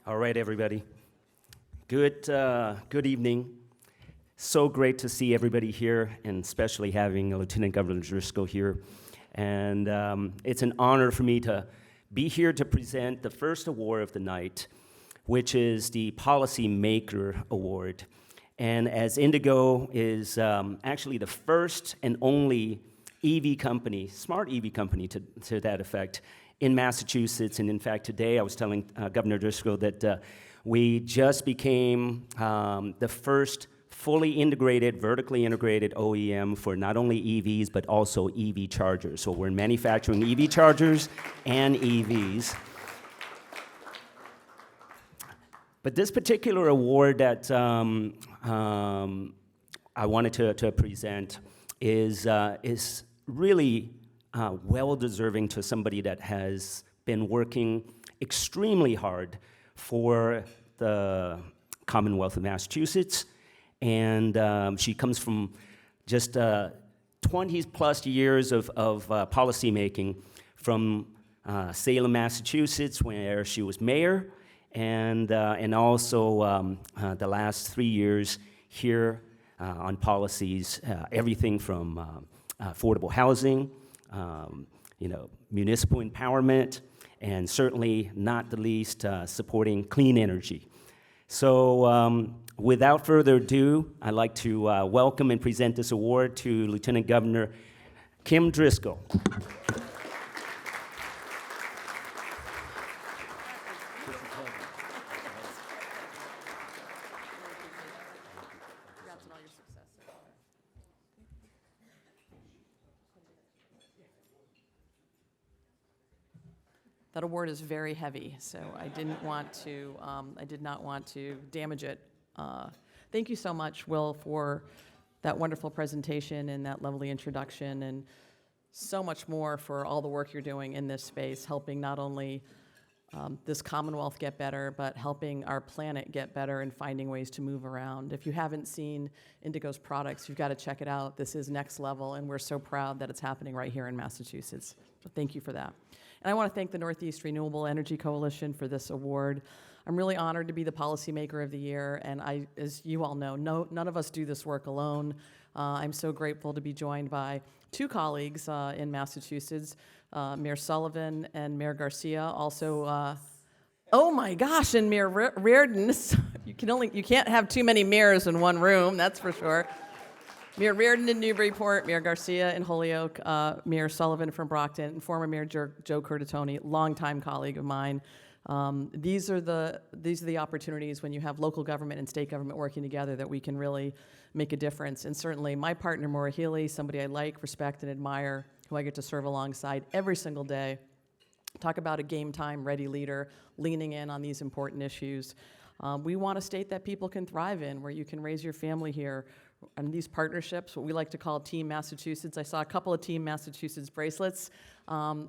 All right, everybody. Good evening. So great to see everybody here, and especially having Lieutenant Governor Driscoll here. And it's an honor for me to be here to present the first award of the night, which is the Policymaker Award. And as indiGO is actually the first and only EV company, smart EV company to that effect, in Massachusetts. And in fact, today I was telling Governor Driscoll that we just became the first fully integrated, vertically integrated OEM for not only EVs, but also EV chargers. So we're manufacturing EV chargers and EVs. But this particular award that I wanted to present is really well-deserving to somebody that has been working extremely hard for the Commonwealth of Massachusetts. And she comes from just 20 plus years of policy making from Salem, Massachusetts, where she was mayor, and also the last 3 years here on policies, everything from affordable housing, municipal empowerment, and certainly not the least, supporting clean energy. So without further ado, I'd like to welcome and present this award to Lieutenant Governor Kim Driscoll. That award is very heavy, so I did not want to damage it. Thank you so much, Will, for that wonderful presentation and that lovely introduction, and so much more for all the work you're doing in this space, helping not only this Commonwealth get better, but helping our planet get better and finding ways to move around. If you haven't seen indiGO's products, you've got to check it out. This is next level, and we're so proud that it's happening right here in Massachusetts. So thank you for that. And I want to thank the Northeast Renewable Energy Coalition for this award. I'm really honored to be the Policymaker of the Year, and as you all know, none of us do this work alone. I'm so grateful to be joined by two colleagues in Massachusetts, Mayor Sullivan and Mayor Garcia. Also, oh my gosh, and Mayor Reardon. You can't have too many mayors in one room, that's for sure. Mayor Reardon in Newburyport, Mayor Garcia in Holyoke, Mayor Sullivan from Brockton, and former Mayor Joe Curtatone, longtime colleague of mine. These are the opportunities when you have local government and state government working together that we can really make a difference. And certainly my partner, Maura Healy, somebody I like, respect, and admire, who I get to serve alongside every single day. Talk about a game time ready leader, leaning in on these important issues. We want a state that people can thrive in, where you can raise your family here. And these partnerships, what we like to call Team Massachusetts. I saw a couple of Team Massachusetts bracelets.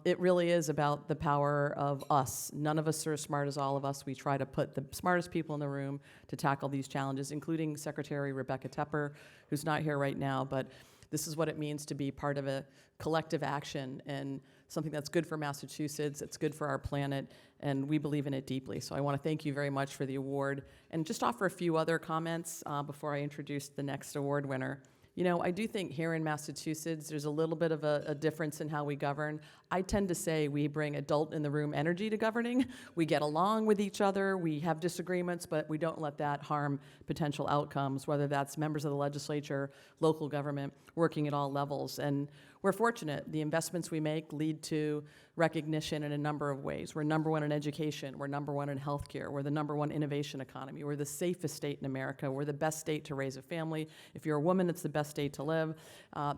It really is about the power of us. None of us are as smart as all of us. We try to put the smartest people in the room to tackle these challenges, including Secretary Rebecca Tepper, who's not here right now, but this is what it means to be part of a collective action and something that's good for Massachusetts, it's good for our planet, and we believe in it deeply. So I want to thank you very much for the award, and just offer a few other comments before I introduce the next award winner. You know, I do think here in Massachusetts, there's a little bit of a difference in how we govern. I tend to say we bring adult in the room energy to governing. We get along with each other, we have disagreements, but we don't let that harm potential outcomes, whether that's members of the legislature, local government, working at all levels. And we're fortunate. The investments we make lead to recognition in a number of ways. We're number one in education. We're number one in healthcare. We're the number one innovation economy. We're the safest state in America. We're the best state to raise a family. If you're a woman, it's the best state to live.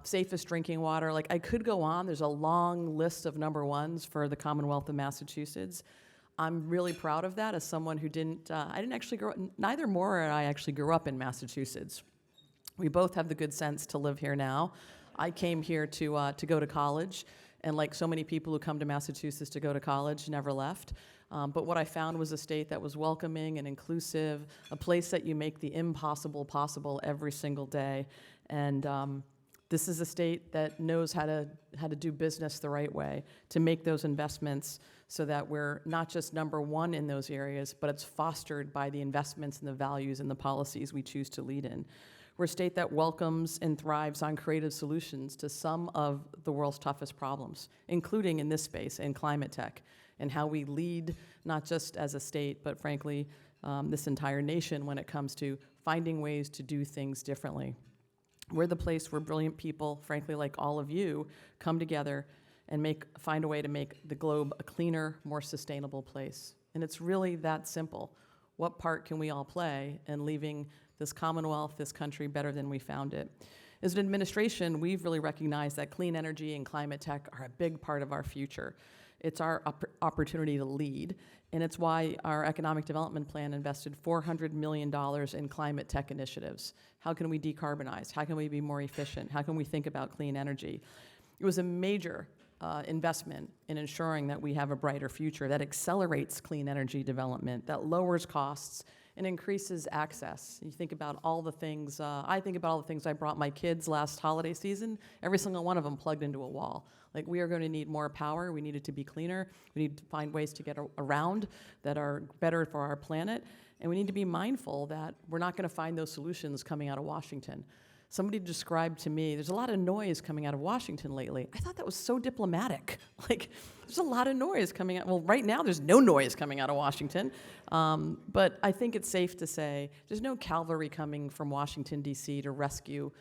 Safest drinking water. Like, I could go on. There's a long list of number ones for the Commonwealth of Massachusetts. I'm really proud of that as someone who I didn't actually grow up, neither Maura and I actually grew up in Massachusetts. We both have the good sense to live here now. I came here to go to college, and like so many people who come to Massachusetts to go to college, never left. But what I found was a state that was welcoming and inclusive, a place that you make the impossible possible every single day. And This is a state that knows how to do business the right way, to make those investments so that we're not just number one in those areas, but it's fostered by the investments and the values and the policies we choose to lead in. We're a state that welcomes and thrives on creative solutions to some of the world's toughest problems, including in this space, in climate tech, and how we lead not just as a state, but frankly, this entire nation when it comes to finding ways to do things differently. We're the place where brilliant people, frankly, like all of you, come together and find a way to make the globe a cleaner, more sustainable place. And it's really that simple. What part can we all play in leaving this Commonwealth, this country, better than we found it? As an administration, we've really recognized that clean energy and climate tech are a big part of our future. It's our opportunity to lead, and it's why our economic development plan invested $400 million in climate tech initiatives. How can we decarbonize? How can we be more efficient? How can we think about clean energy? It was a major investment in ensuring that we have a brighter future that accelerates clean energy development, that lowers costs, and increases access. You think about all the things, I think about all the things I brought my kids last holiday season, every single one of them plugged into a wall. Like, we are going to need more power, we need it to be cleaner, we need to find ways to get around that are better for our planet, and we need to be mindful that we're not going to find those solutions coming out of Washington. Somebody described to me, there's a lot of noise coming out of Washington lately. I thought that was so diplomatic. Like, there's a lot of noise coming out. Well, right now there's no noise coming out of Washington. But I think it's safe to say there's no cavalry coming from Washington, D.C. to rescue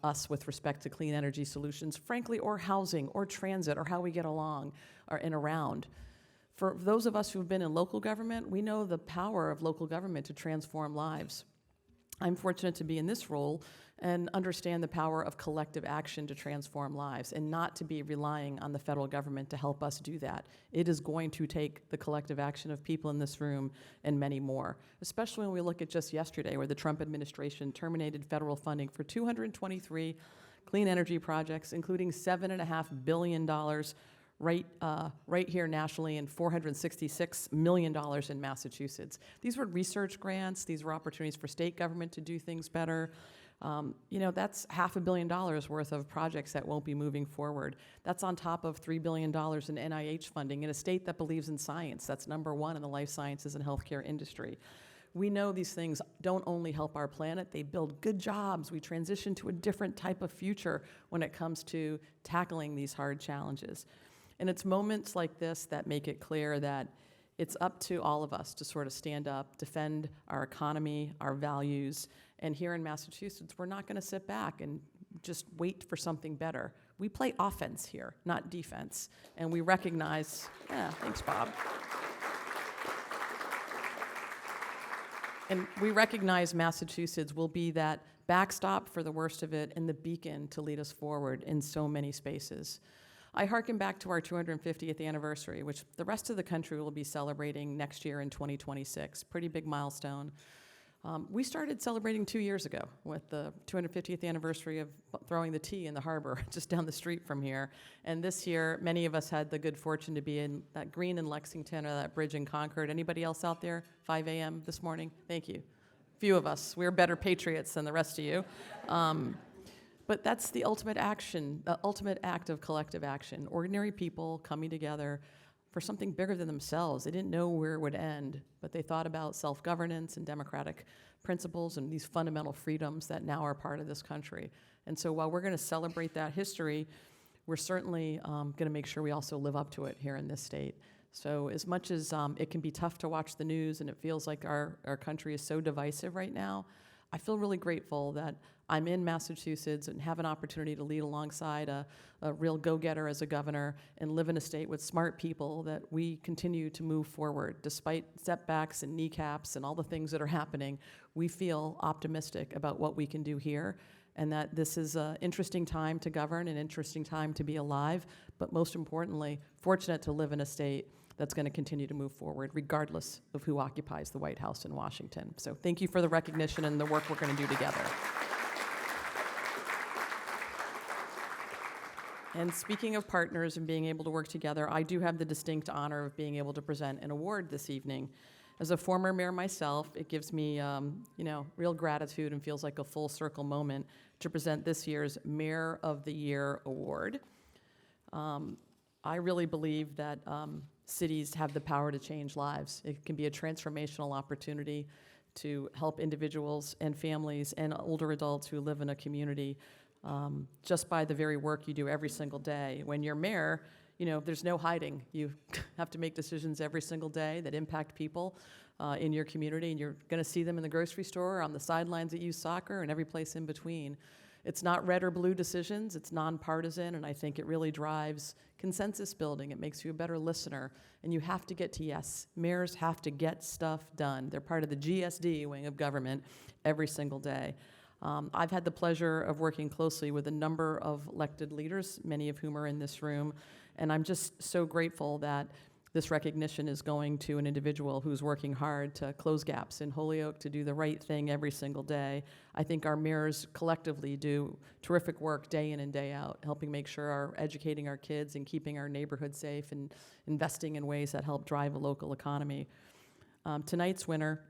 us with respect to clean energy solutions, frankly, or housing, or transit, or how we get along and around. For those of us who've been in local government, we know the power of local government to transform lives. I'm fortunate to be in this role and understand the power of collective action to transform lives, and not to be relying on the federal government to help us do that. It is going to take the collective action of people in this room and many more, especially when we look at just yesterday, where the Trump administration terminated federal funding for 223 clean energy projects, including $7.5 billion right here nationally, and $466 million in Massachusetts. These were research grants. These were opportunities for state government to do things better. That's $500 million worth of projects that won't be moving forward. That's on top of $3 billion in NIH funding in a state that believes in science. That's number one in the life sciences and healthcare industry. We know these things don't only help our planet, they build good jobs. We transition to a different type of future when it comes to tackling these hard challenges. And it's moments like this that make it clear that it's up to all of us to sort of stand up, defend our economy, our values. And here in Massachusetts, we're not going to sit back and just wait for something better. We play offense here, not defense. And we recognize, thanks, Bob. And we recognize Massachusetts will be that backstop for the worst of it and the beacon to lead us forward in so many spaces. I hearken back to our 250th anniversary, which the rest of the country will be celebrating next year in 2026. Pretty big milestone. We started celebrating 2 years ago with the 250th anniversary of throwing the tea in the harbor just down the street from here. And this year, many of us had the good fortune to be in that green in Lexington or that bridge in Concord. Anybody else out there? 5 a.m. this morning? Thank you. Few of us. We're better patriots than the rest of you. But that's the ultimate action, the ultimate act of collective action. Ordinary people coming together for something bigger than themselves. They didn't know where it would end, but they thought about self-governance and democratic principles and these fundamental freedoms that now are part of this country. And so while we're going to celebrate that history, we're certainly going to make sure we also live up to it here in this state. So as much as it can be tough to watch the news and it feels like our country is so divisive right now, I feel really grateful that I'm in Massachusetts and have an opportunity to lead alongside a real go-getter as a governor and live in a state with smart people, that we continue to move forward. Despite setbacks and kneecaps and all the things that are happening, we feel optimistic about what we can do here, and that this is an interesting time to govern, an interesting time to be alive, but most importantly, fortunate to live in a state that's going to continue to move forward regardless of who occupies the White House in Washington. So thank you for the recognition and the work we're going to do together. And speaking of partners and being able to work together, I do have the distinct honor of being able to present an award this evening. As a former mayor myself, it gives me, real gratitude and feels like a full circle moment to present this year's Mayor of the Year Award. I really believe that cities have the power to change lives. It can be a transformational opportunity to help individuals and families and older adults who live in a community just by the very work you do every single day. When you're mayor, there's no hiding. You have to make decisions every single day that impact people in your community, and you're going to see them in the grocery store, on the sidelines at youth soccer, and every place in between. It's not red or blue decisions, it's nonpartisan, and I think it really drives consensus building. It makes you a better listener, and you have to get to yes. Mayors have to get stuff done. They're part of the GSD wing of government every single day. I've had the pleasure of working closely with a number of elected leaders, many of whom are in this room, and I'm just so grateful that this recognition is going to an individual who's working hard to close gaps in Holyoke, to do the right thing every single day. I think our mayors collectively do terrific work day in and day out, helping make sure we're educating our kids and keeping our neighborhood safe and investing in ways that help drive a local economy. Tonight's winner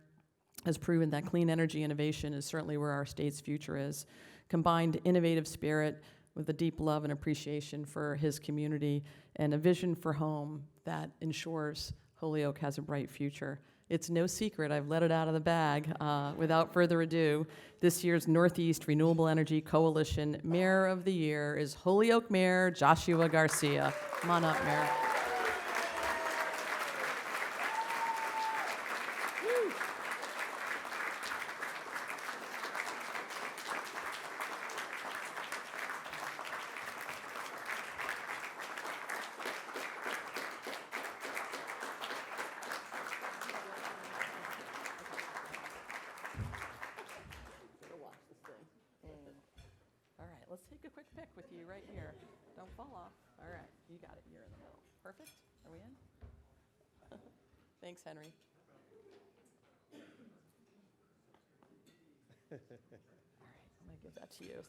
has proven that clean energy innovation is certainly where our state's future is. Combined innovative spirit with a deep love and appreciation for his community and a vision for home that ensures Holyoke has a bright future. It's no secret, I've let it out of the bag. Without further ado, this year's Northeast Renewable Energy Coalition Mayor of the Year is Holyoke Mayor Joshua Garcia. Come on up, Mayor. Let's take a quick pic with you right here. Don't fall off. All right, you got it. You're in the middle. Perfect. Are we in? Thanks, Henry. All right, I'm going to give that to you.